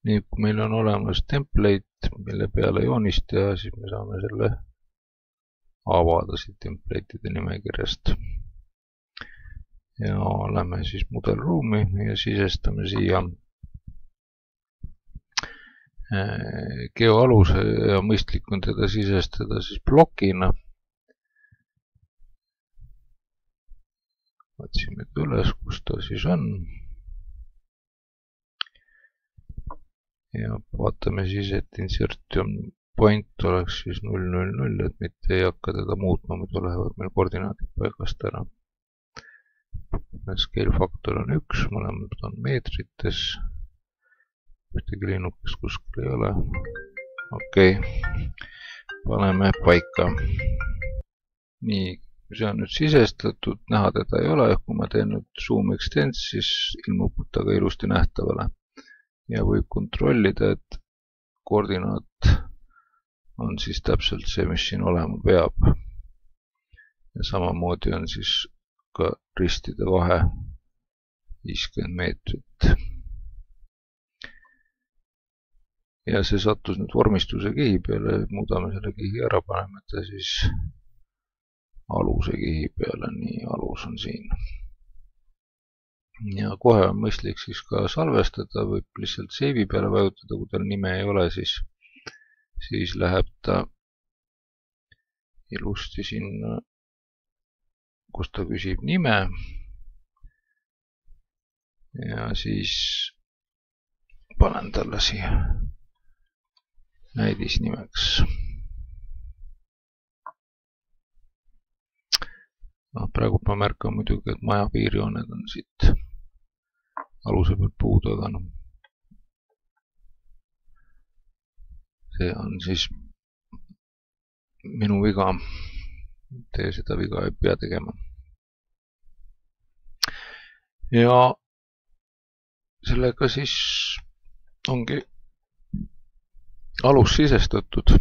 Nii, kui meil on olemas template, mille peale joonist teha, siis me saame selle avada siit template'ide nimekirjast. Ja lähme siis Model Room'i ja sisestame siia geoaluse ja mõistlik on teda sisestada siis plokina. Otsime ta üles, kus ta siis on. Ja vaatame siis, et insertion point oleks siis 0,0,0, et mitte ei hakka teda muutma, muidu lähevad meil koordinaadid paigast ära. Scale faktor on 1, mõlemad on meetrites. Ühtegi linnukest kuskil ei ole. Okei, paneme paika. Nii, see on nüüd sisestatud, näha teda ei ole, kui ma teen nüüd zoom extend, siis ilmub ta ka ilusti nähtavale. Ja võib kontrollida, et koordinaat on siis täpselt see, mis siin olema peab. Ja samamoodi on siis ka ristide vahe 50 meetrit. Ja see sattus nüüd vormistuse kihi peale, muudame selle kihi ära, paneme ta siis aluse kihi peale, nii alus on siin. Ja kohe on mõistlik siis ka salvestada, võib lihtsalt save'i peale vajutada, kui tal nime ei ole, siis läheb ta ilusti sinna, kus ta küsib nime. Ja siis panen talle siia näidisnimeks. Praegu ma märkan muidugi, et maja piirjooned on siit aluse pealt puudu, aga see on siis minu viga. Teie seda viga ei pea tegema. Ja sellega siis ongi alus sisestatud.